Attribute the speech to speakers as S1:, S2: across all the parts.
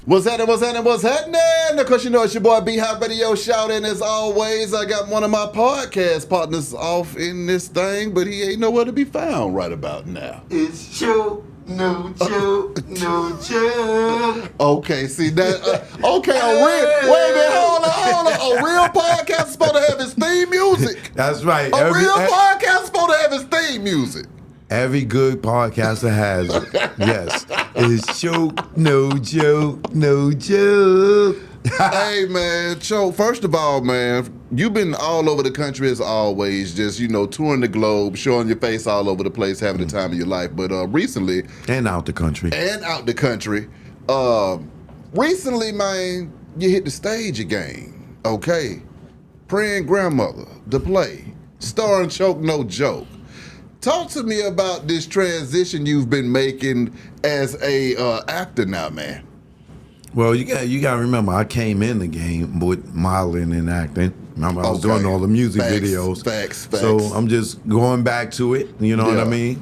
S1: What's happening? Of course, you know it's your boy B-Hop Radio Shout, and as always, I got one of my podcast partners off in this thing, but he ain't nowhere to be found right about now.
S2: It's Joe, no joke, no joke.
S1: Okay, see that? Okay, wait a minute, hold on. A real podcast is supposed to have his theme music.
S3: That's right.
S1: A real podcast is supposed to have his theme music.
S3: Every good podcaster has it. Yes. It's joke, no joke, no joke.
S1: Hey, man, Cho, first of all, man, you've been all over the country as always, just, touring the globe, showing your face all over the place, having the time of your life. But recently...
S3: And out the country.
S1: Recently, man, you hit the stage again, okay? Praying Grandmother, the play, starring Choke No Joke. Talk to me about this transition you've been making as a actor now, man.
S3: Well, you got to remember, I came in the game with modeling and acting. Remember, I was doing all the music videos.
S1: Facts.
S3: So I'm just going back to it. You know what I mean?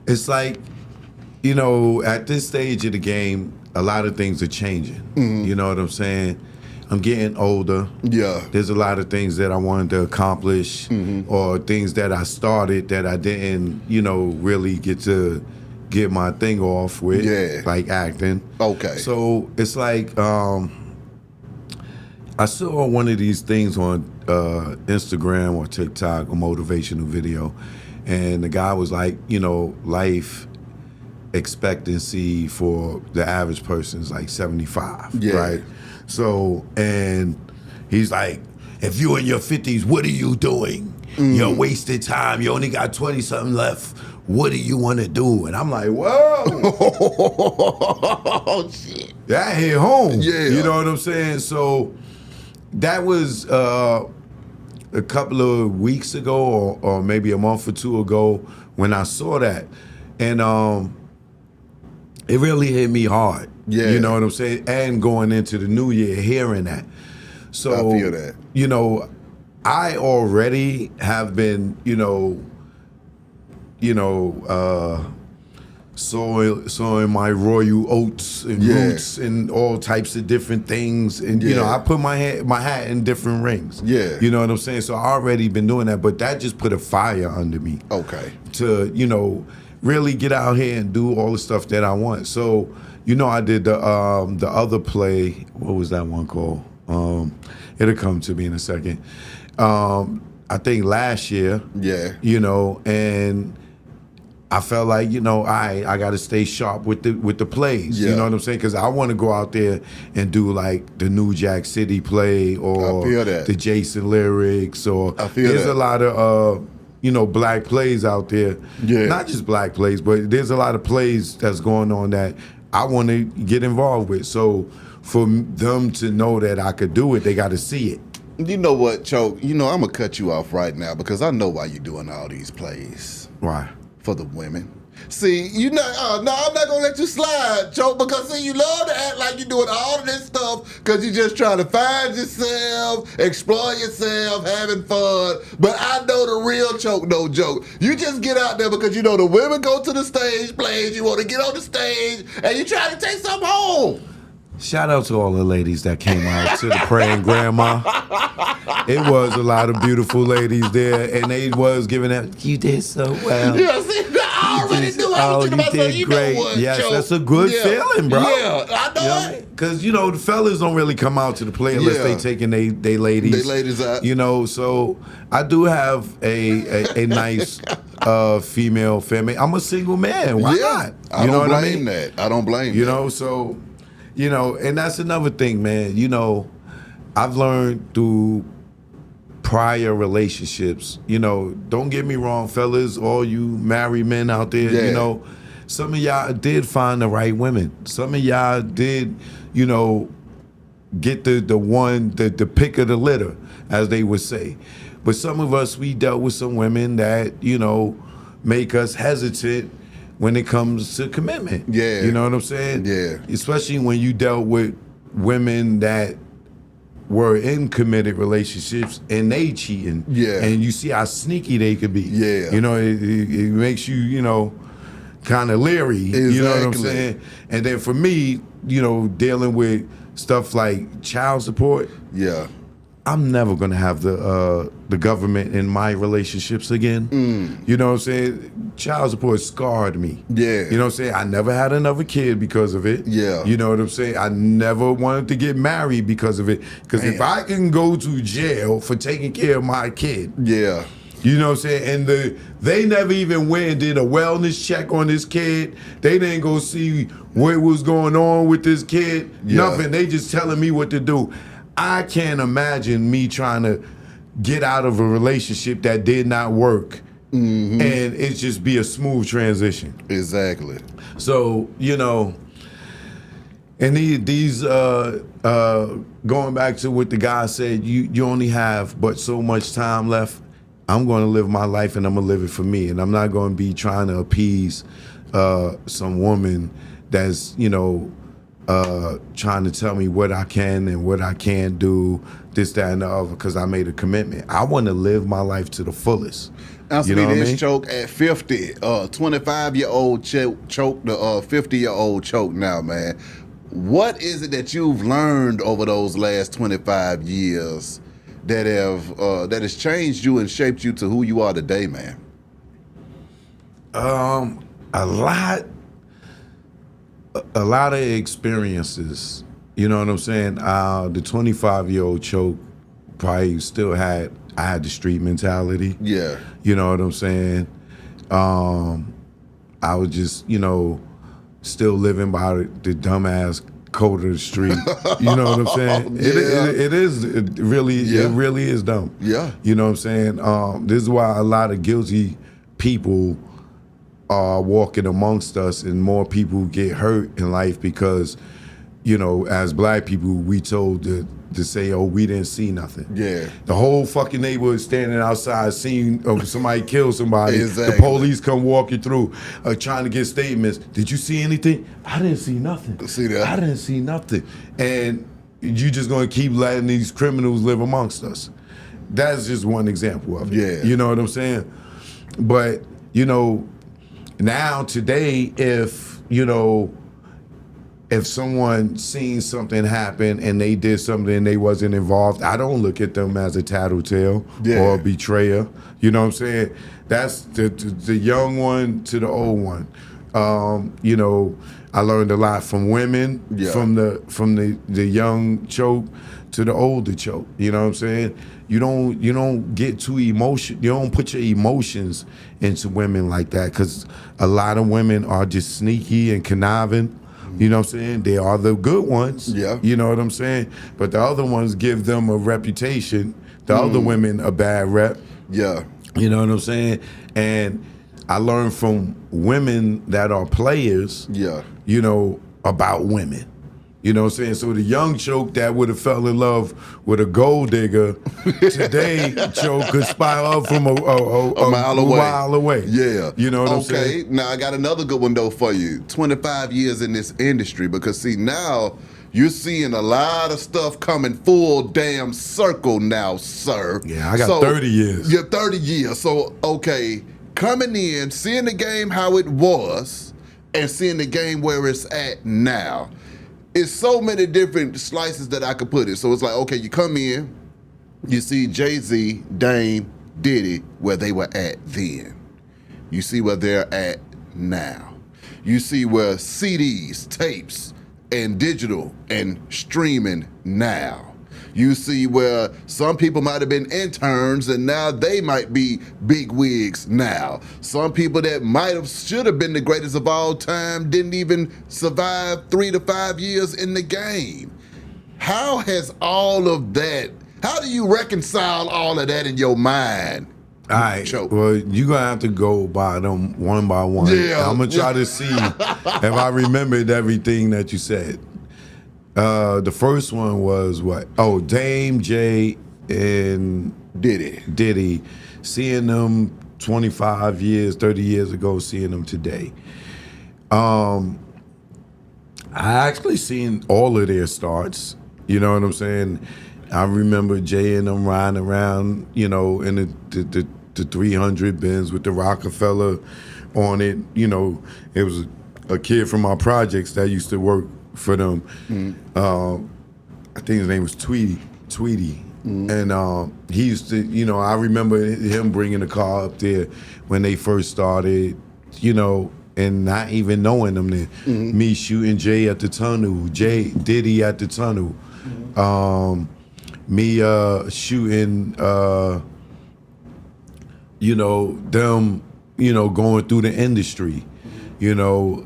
S3: It's like, at this stage of the game, a lot of things are changing. Mm-hmm. You know what I'm saying? I'm getting older.
S1: Yeah.
S3: There's a lot of things that I wanted to accomplish, or things that I started that I didn't, really get to get my thing off with, like acting.
S1: Okay.
S3: So it's like I saw one of these things on Instagram or TikTok, a motivational video, and the guy was like, life expectancy for the average person is like 75, right? So, and he's like, if you're in your 50s, what are you doing? You're wasting time. You only got 20-something left. What do you want to do? And I'm like, whoa.
S1: Oh, shit.
S3: That hit home.
S1: Yeah.
S3: You know what I'm saying? So that was a couple of weeks ago or maybe a month or two ago when I saw that. And it really hit me hard.
S1: Yeah.
S3: You know what I'm saying? And going into the new year, hearing that. So,
S1: I feel that.
S3: I already have been, sowing my royal oats and roots and all types of different things. And, I put my hat in different rings.
S1: Yeah.
S3: You know what I'm saying? So I already been doing that, but that just put a fire under me.
S1: Okay.
S3: To, really get out here and do all the stuff that I want. So, I did the other play. What was that one called? It'll come to me in a second. I think last year.
S1: Yeah.
S3: And I felt like, I got to stay sharp with the plays.
S1: Yeah.
S3: You know what I'm saying? Because I want to go out there and do like the New Jack City play or the Jason Lyrics or there's a lot of black plays out there.
S1: Yeah.
S3: Not just black plays, but there's a lot of plays that's going on that I want to get involved with. So for them to know that I could do it, they got to see it.
S1: You know what, Choke? I'm going to cut you off right now because I know why you're doing all these plays.
S3: Why?
S1: For the women. See, no, I'm not going to let you slide, Choke, because, see, you love to act like you're doing all of this stuff because you're just trying to find yourself, explore yourself, having fun. But I know the real Choke No Joke. You just get out there because, the women go to the stage plays, you want to get on the stage, and you try to take something home.
S3: Shout out to all the ladies that came out to the Praying Grandma. It was a lot of beautiful ladies there, and they was giving that, you did so well.
S1: Yeah, see, I already knew I was thinking about
S3: you did great. Yes,
S1: Choke.
S3: that's a good feeling, bro.
S1: Yeah, I know it.
S3: Because, the fellas don't really come out to the play unless they taking they ladies.
S1: They ladies out.
S3: So I do have a nice female family. I'm a single man. Why not?
S1: I don't blame that. I don't blame that.
S3: So... and that's another thing, man. I've learned through prior relationships, don't get me wrong, fellas, all you married men out there, some of y'all did find the right women. Some of y'all did, get the pick of the litter, as they would say. But some of us, we dealt with some women that, make us hesitant when it comes to commitment.
S1: Yeah.
S3: You know what I'm saying?
S1: Yeah.
S3: Especially when you dealt with women that were in committed relationships and they cheating.
S1: Yeah.
S3: And you see how sneaky they could be.
S1: Yeah.
S3: It makes you, kind of leery. You know what I'm
S1: Exactly.
S3: saying? And then for me, you know, dealing with stuff like child support,
S1: Yeah.
S3: I'm never gonna have the government in my relationships again. You know what I'm saying? Child support scarred me.
S1: Yeah.
S3: You know what I'm saying? I never had another kid because of it.
S1: Yeah.
S3: You know what I'm saying? I never wanted to get married because of it. Because if I can go to jail for taking care of my kid,
S1: Yeah.
S3: you know what I'm saying? And they never even went and did a wellness check on this kid. They didn't go see what was going on with this kid.
S1: Yeah.
S3: Nothing. They just telling me what to do. I can't imagine me trying to get out of a relationship that did not work and it just be a smooth transition.
S1: Exactly.
S3: So, you know, and these going back to what the guy said, you only have but so much time left. I'm going to live my life and I'm going to live it for me. And I'm not going to be trying to appease some woman that's, you know, trying to tell me what I can and what I can't do, this, that, and the other, because I made a commitment. I want to live my life to the fullest.
S1: Answer
S3: You know
S1: me
S3: what I
S1: this,
S3: mean?
S1: Choke, at 50, 25-year-old choke, the 50-year-old choke now, man. What is it that you've learned over those last 25 years that has changed you and shaped you to who you are today, man?
S3: A lot of experiences. You know what I'm saying? The 25-year-old choke probably still I had the street mentality.
S1: Yeah.
S3: You know what I'm saying? I was just, you know, still living by the dumbass code of the street. You know what I'm saying? It really is dumb.
S1: Yeah.
S3: You know what I'm saying? This is why a lot of guilty people are walking amongst us and more people get hurt in life because, you know, as black people, we told to say, oh, we didn't see nothing.
S1: Yeah.
S3: The whole fucking neighborhood standing outside seeing somebody kill somebody.
S1: Exactly.
S3: The police come walking through trying to get statements. Did you see anything? I didn't see nothing.
S1: See that?
S3: I didn't see nothing. And you just going to keep letting these criminals live amongst us. That's just one example of it.
S1: Yeah.
S3: You know what I'm saying? But, you know, now today, if someone seen something happen and they did something and they wasn't involved, I don't look at them as a tattletale or a betrayer. You know what I'm saying? That's the young one to the old one. You know, I learned a lot from women, from the young choke to the older choke. You know what I'm saying? You don't get too emotional. You don't put your emotions into women like that, because a lot of women are just sneaky and conniving. You know what I'm saying? They are the good ones.
S1: Yeah.
S3: You know what I'm saying? But the other ones give them a reputation. The other women a bad rep.
S1: Yeah.
S3: You know what I'm saying? And I learned from women that are players,
S1: Yeah.
S3: you know, about women. You know what I'm saying? So the young choke that would have fell in love with a gold digger, today choke could spy up from a mile away.
S1: Yeah.
S3: You know what I'm saying?
S1: Okay, now I got another good one though for you. 25 years in this industry, because see, now you're seeing a lot of stuff coming full damn circle now, sir.
S3: Yeah, I got 30 years.
S1: Yeah, 30 years. So, okay, coming in, seeing the game how it was, and seeing the game where it's at now. It's so many different slices that I could put it. So it's like, okay, you come in, you see Jay-Z, Dame, Diddy, where they were at then. You see where they're at now. You see where CDs, tapes, and digital and streaming now. You see where some people might have been interns and now they might be big wigs now. Some people that should have been the greatest of all time didn't even survive 3 to 5 years in the game. How has all of that, how do you reconcile all of that in your mind?
S3: All right.
S1: Choke.
S3: Well, you're going to have to go by them one by one.
S1: Yeah.
S3: I'm going to try to see if I remembered everything that you said. The first one was what? Oh, Dame, Jay, and Diddy. Seeing them 25 years, 30 years ago, seeing them today. I actually seen all of their starts. You know what I'm saying? I remember Jay and them riding around, you know, in the the 300 Benz with the Rockefeller on it. You know, it was a kid from our projects that used to work for them. I think his name was Tweety. And he used to, you know, I remember him bringing the car up there when they first started, you know, and not even knowing them then. Me shooting Jay at the tunnel, Diddy at the tunnel. Me shooting, you know, them, you know, going through the industry, you know,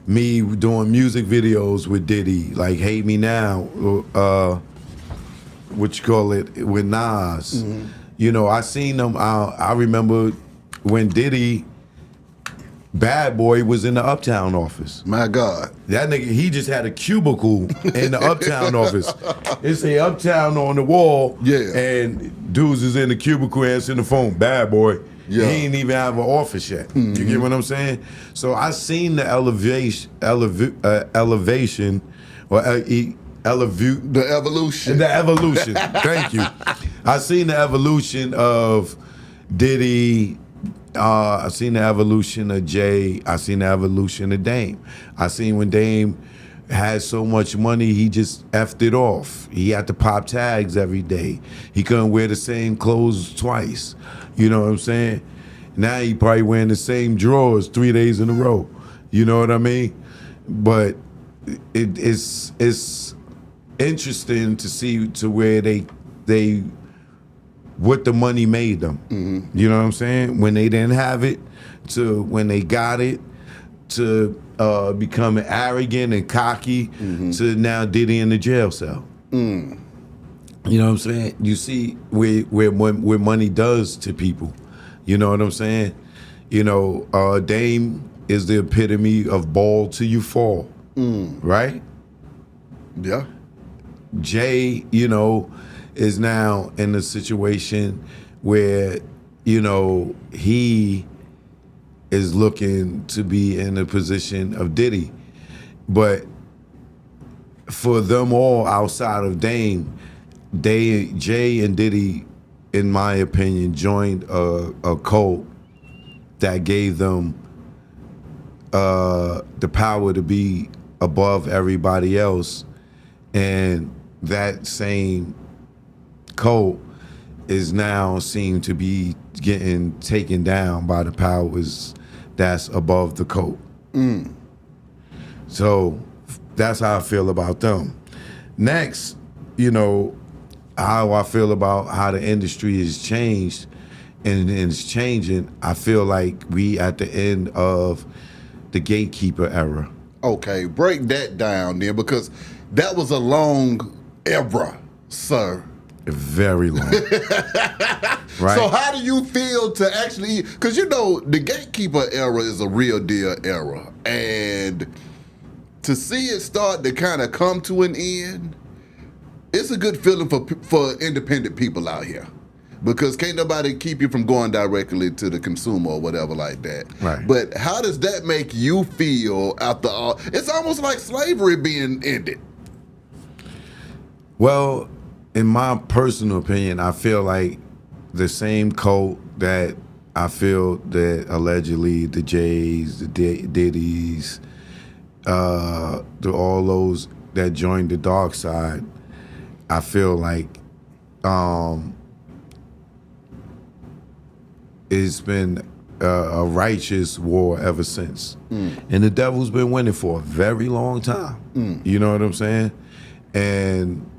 S3: me doing music videos with Diddy, like Hate Me Now, what you call it, with Nas. You know, I seen them, I remember when Diddy, Bad Boy was in the Uptown office.
S1: My God.
S3: That nigga, he just had a cubicle in the Uptown office. It say Uptown on the wall.
S1: Yeah.
S3: And dudes is in the cubicle answering the phone. Bad Boy.
S1: Yeah.
S3: He ain't even have an office yet. You get what I'm saying? So I seen the elevation, or
S1: The evolution.
S3: the evolution. Thank you. I seen the evolution of Diddy. I seen the evolution of Jay. I seen the evolution of Dame. I seen when Dame had so much money, he just effed it off. He had to pop tags every day. He couldn't wear the same clothes twice. You know what I'm saying? Now he probably wearing the same drawers 3 days in a row. You know what I mean? But it's interesting to see to where they what the money made them. You know what I'm saying? When they didn't have it to when they got it, to becoming arrogant and cocky, to now Diddy in the jail cell. You know what I'm saying? You see where money does to people. You know what I'm saying? You know, Dame is the epitome of ball till you fall, right?
S1: Yeah.
S3: Jay, you know, is now in a situation where, you know, he is looking to be in a position of Diddy. But for them all outside of Dame, Jay and Diddy, in my opinion, joined a cult that gave them the power to be above everybody else. And that same cult is now seen to be getting taken down by the powers that's above the cult. So that's how I feel about them. Next, you know, how I feel about how the industry has changed and it's changing, I feel like we at the end of the gatekeeper era.
S1: Okay, break that down then, because that was a long era, sir.
S3: Very long. Right?
S1: So how do you feel to actually, because you know the gatekeeper era is a real deal era, and to see it start to kind of come to an end, it's a good feeling for independent people out here, because can't nobody keep you from going directly to the consumer or whatever like that.
S3: Right.
S1: But how does that make you feel after all? It's almost like slavery being ended.
S3: Well, in my personal opinion, I feel like the same cult that I feel that allegedly the Jays, the Diddy's, all those that joined the dark side, I feel like it's been a righteous war ever since. And the devil's been winning for a very long time. You know what I'm saying? And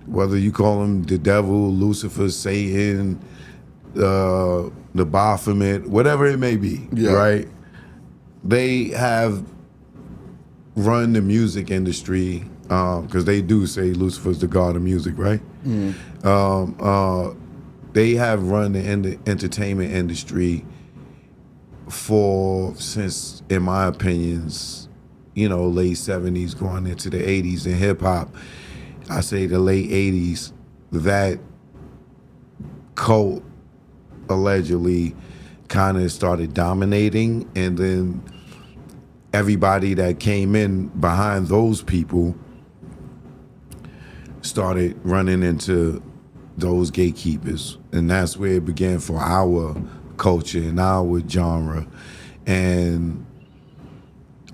S3: whether you call him the devil, Lucifer, Satan, the Baphomet, whatever it may be, right? They have run the music industry, because they do say Lucifer's the god of music, right? They have run the entertainment industry since, in my opinions, you know, late 70s going into the 80s in hip hop. I say the late 80s, that cult allegedly kind of started dominating, and then everybody that came in behind those people started running into those gatekeepers, and that's where it began for our culture and our genre, and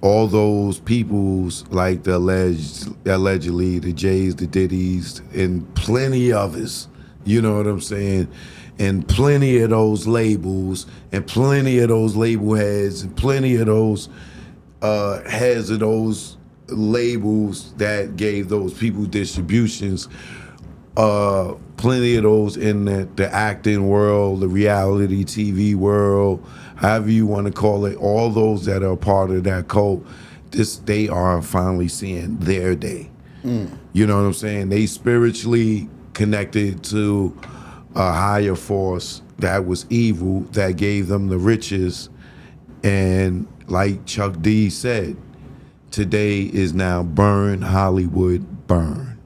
S3: all those peoples like the allegedly the Jays, the Diddies, and plenty others. You know what I'm saying? And plenty of those labels, and plenty of those label heads, and plenty of those heads of those labels that gave those people distributions. Plenty of those in the acting world, the reality TV world, however you want to call it, all those that are part of that cult, they are finally seeing their day. You know what I'm saying? They spiritually connected to a higher force that was evil, that gave them the riches. And like Chuck D said, today is now burn, Hollywood, burn.